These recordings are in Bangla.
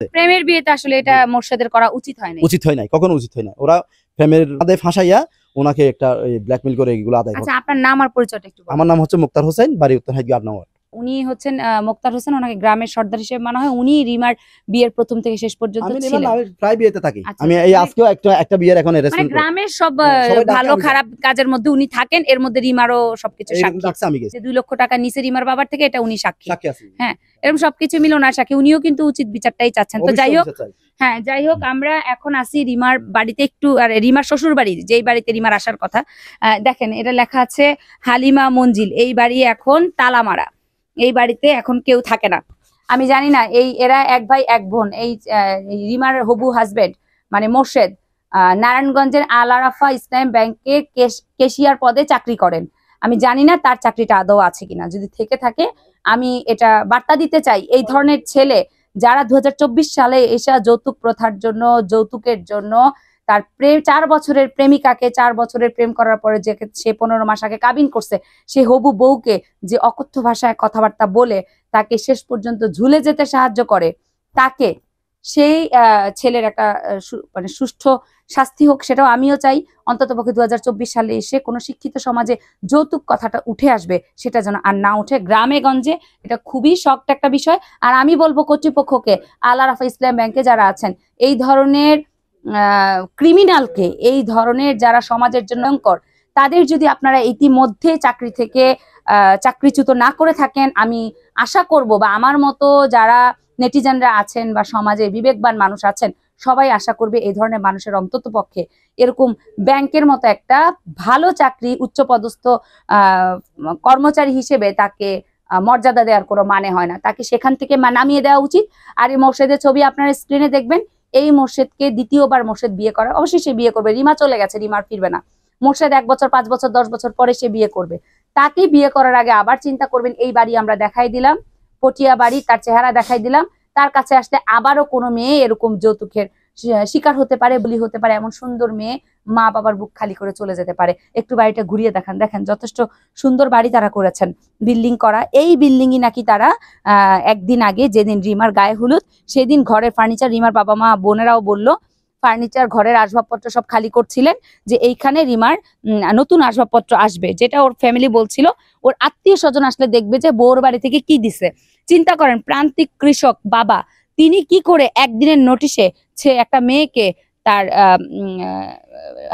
প্রেমের বিয়েতে আসলে এটা মোর্শেদের করা উচিত হয় না, উচিত হয় নাই, কখনো উচিত হয় না। ওরা প্রেমের আদায় ফাঁসাইয়া ওনাকে একটা ব্ল্যাকমেল করে এগুলো আদায় করে। আচ্ছা, আপনার নাম আর পরিচয়টা একটু বলুন। আমার নাম হচ্ছে মুক্তার হোসেন, বাড়ি উত্তর হাইগি ৮ নম্বর। উনি হচ্ছেন মোক্তার হোসেন, ওনাকে গ্রামের সর্দার হিসেবে মানা হয়। উনি রিমার বিয়ের প্রথম থেকে শেষ পর্যন্ত আমি ছিলেন। আমি প্রায় বিয়েতে থাকি। আচ্ছা, আমি এই মানে- আজকেও একটা বিয়ের এখন মানে অ্যারেঞ্জমেন্ট করি। গ্রামের সব সবাই ডাকে, ভালো আমি খারাপ কাজের মধ্যে উনি থাকেন, এর মধ্যে রিমারও সবকিছু এরকম সাক্ষী। ডাকছে, আমি গেছি, যে 2 লক্ষ টাকা নিচে রিমার বাবার থেকে, এটা উনি সাক্ষী। সাক্ষী আছি। হ্যাঁ, এরকম সবকিছু মিলে ওনার সাক্ষী। উনিও কিন্তু উচিত বিচারটাই চাচ্ছেন। তো যাই হোক, অবশ্যই চাই। হ্যাঁ যাই হোক, আমরা এখন আসি রিমার বাড়িতে একটু, আর রিমার শ্বশুর বাড়ি, যেই বাড়িতে রিমার আসার কথা। দেখেন, এটা লেখা আছে হালিমা মঞ্জিল। এই বাড়ি এখন তালা মারা, এই বাড়িতে এখন কেউ থাকে না। আমি জানি না, এরা এক ভাই এক বোন। এই রিমার হবু হাজবেন্ড মানে মোর্শেদ নারায়ণগঞ্জের আল আরাফা ইসলাম ব্যাংকে কেশিয়ার পদে চাকরি করেন। আমি জানি না তার চাকরিটা আদৌ আছে কিনা। যদি থেকে থাকে, আমি এটা বার্তা দিতে চাই, এই ধরনের ছেলে যারা 2024 সালে এসে যৌতুক প্রথার জন্য, যৌতুকের জন্য তার 4 বছরের প্রেমিকাকে 4 বছরের প্রেম করার পরে যে সে 15 মাস আগে কাবিন করছে, সে হবু বউকে যে অকথ্য ভাষায় কথাবার্তা বলে তাকে শেষ পর্যন্ত ঝুলে যেতে সাহায্য করে, তাকে সেই ছেলের একটা মানে সুষ্ঠু শাস্তি হোক, সেটাও আমিও চাই। অন্ততপক্ষে 2024 সালে এসে কোনো শিক্ষিত সমাজে যৌতুক কথাটা উঠে আসবে, সেটা যেন আর না উঠে। গ্রামে গঞ্জে এটা খুবই শক্ত একটা বিষয়। আর আমি বলবো কর্তৃপক্ষকে, আল আরাফা ইসলাম ব্যাংকে যারা আছেন, এই ধরনের ক্রিমিনালকে, এই ধরনের যারা সমাজের জন্য ভয়ঙ্কর, তাদের যদি আপনারা ইতিমধ্যে চাকরি থেকে চাকরিচ্যুত না করে থাকেন, আমি আশা করব, বা আমার মতো যারা নেটিজেনরা আছেন বা সমাজে বিবেকবান মানুষ আছেন, সবাই আশা করবে এই ধরনের মানুষের অন্তত পক্ষে এরকম ব্যাংকের মতো একটা ভালো চাকরি, উচ্চপদস্থ কর্মচারী হিসেবে তাকে মর্যাদা দেওয়ার কোনো মানে হয় না। তাকে সেখান থেকে নামিয়ে দেওয়া উচিত। আর এই মোর্শেদের ছবি আপনারা স্ক্রিনে দেখবেন। এই মোর্শেদকে দ্বিতীয়বার মোর্শেদ বিয়ে করে, অবশ্যই সে বিয়ে করবে। রিমা চলে গেছে, রিমা ফিরবে না। মোর্শেদ 1 বছর, 5 বছর, 10 বছর পরে সে বিয়ে করবে। তাকে বিয়ে করার আগে আবার চিন্তা করবেন, এই বাড়ি আমরা দেখাই দিলাম, পটিয়া বাড়ি, তার চেহারা দেখাই দিলাম, তার কাছে আসলে আবারও কোনো মেয়ে এরকম যৌতুকের শিকার হতে পারে, বলি হতে পারে। এমন সুন্দর মেয়ে মা বাবার বুক খালি করে চলে যেতে পারে। একটু বাড়িটা ঘুরিয়ে দেখান, দেখেন যথেষ্ট সুন্দর বাড়ি তারা করেছেন, বিল্ডিং করা। এই বিল্ডিংই নাকি তারা একদিন আগে, যেদিন রিমার গায়ে হলুদ, সেদিন ঘরের ফার্নিচার, রিমার বাবা মা বোনেরাও বলল, ফার্নিচার ঘরের আসবাবপত্র সব খালি করছিলেন, যে এইখানে রিমার নতুন আসবাবপত্র আসবে, যেটা ওর ফ্যামিলি বলছিল। ওর আত্মীয় স্বজন আসলে দেখবে যে বউর বাড়ি থেকে কি দিছে। চিন্তা করেন, প্রান্তিক কৃষক বাবা, তিনি কি করে একদিনের নোটিশে সে একটা মেয়েকে তার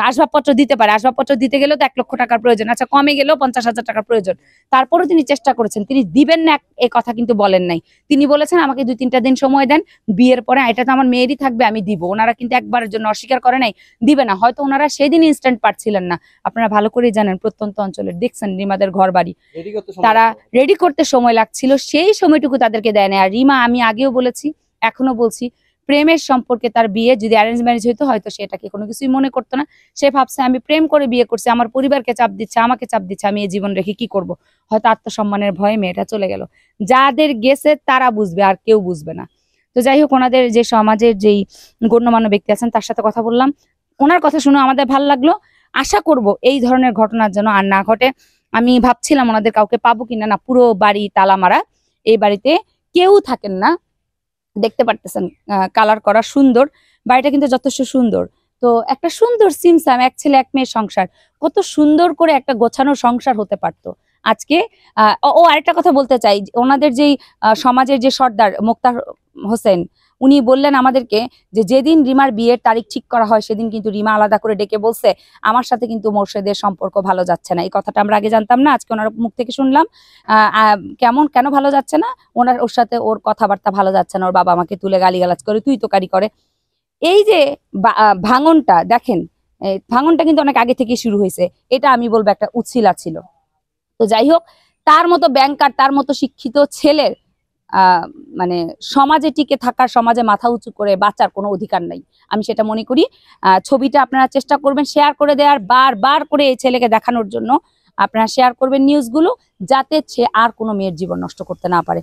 আসবাবপত্র দিতে পারে। আসবাবপত্র দিতে গেলেও তো 1 লক্ষ টাকার প্রয়োজন, আচ্ছা কমে গেলেও 50,000 টাকার প্রয়োজন। তারপরেও তিনি চেষ্টা করেছেন, তিনি দিবেন না এ কথা কিন্তু বলেন নাই। তিনি বলেছেন আমাকে 2-3টা দিন সময় দেন, বিয়ের পরে এটা তো আমার মেয়েরই থাকবে, আমি দিব। ওনারা কিন্তু একবারের জন্য অস্বীকার করে নাই, দিবে না। হয়তো ওনারা সেদিন ইনস্ট্যান্ট পারছিলেন না। আপনারা ভালো করেই জানেন, প্রত্যন্ত অঞ্চলের দেখছেন রিমাদের ঘর বাড়ি, তারা রেডি করতে সময় লাগছিল, সেই সময়টুকু তাদেরকে দেয় না। আর রিমা, আমি আগেও বলেছি, এখনো বলছি, প্রেমের সম্পর্কে তার বিয়ে যদি অ্যারেঞ্জ ম্যারেজ হইতো, হয়তো সেটাকে কোনো কিছুই মনে করতো না। সে ভাবছে আমি প্রেম করে বিয়ে করছি, আমার পরিবারকে চাপ দিচ্ছে, আমাকে চাপ দিচ্ছে, আমি এই জীবন রেখে কি করব। হয়তো আত্মসম্মানের ভয়ে মেয়েটা চলে গেল। যাদের গেছে তারা বুঝবে, আর কেউ বুঝবে না। তো যাই হোক, ওনাদের যে সমাজের যেই গণ্যমান্য ব্যক্তি আছেন, তার সাথে কথা বললাম, ওনার কথা শুনে আমাদের ভালো লাগলো। আশা করব এই ধরনের ঘটনার জন্য আর না ঘটে। আমি ভাবছিলাম ওনাদের কাউকে পাবো কিনা, না, পুরো বাড়ি তালা মারা, এই বাড়িতে কেউ থাকেন না। দেখতে পারতেছেন কালার করা, সুন্দর বাড়িটা কিন্তু যথেষ্ট সুন্দর। তো একটা সুন্দর সিমসাম 1 ছেলে 1 মেয়ের সংসার, কত সুন্দর করে একটা গোছানো সংসার হতে পারতো আজকে। আরেকটা কথা বলতে চাই, ওনাদের যেই সমাজের যে সর্দার মোক্তার হোসেন, উনি বললেন আমাদেরকে যে যেদিন রিমার বিয়ের তারিখ ঠিক করা হয়, সেদিন কিন্তু রিমা আলাদা করে ডেকে বলছে আমার সাথে কিন্তু মোর্শেদের সম্পর্ক ভালো যাচ্ছে না। এই কথাটা আমরা আগে জানতাম না, আজকে ওনার মুখ থেকে শুনলাম। কেন ভালো যাচ্ছে না, ওর সাথে ওর কথাবার্তা ভালো যাচ্ছে না, ওর বাবা আমাকে তুলে গালিগালাজ করে, তুই তো কারি করে। এই যে ভাঙনটা দেখেন, ভাঙনটা কিন্তু অনেক আগে থেকে শুরু হয়েছে। এটা আমি বলবো একটা উছিলা ছিল। তো যাই হোক, তার মতো ব্যাংকার, তার মতো শিক্ষিত ছেলের মানে সমাজে টিকে থাকার, সমাজে মাথা উঁচু করে বাঁচার কোনো অধিকার নাই, আমি সেটা মনে করি। ছবিটা আপনারা চেষ্টা করবেন শেয়ার করে দেওয়ার, বারবার করে এই ছেলেকে দেখানোর জন্য আপনারা শেয়ার করবেন নিউজগুলো, যাতে সে আর কোনো মেয়ের জীবন নষ্ট করতে না পারে।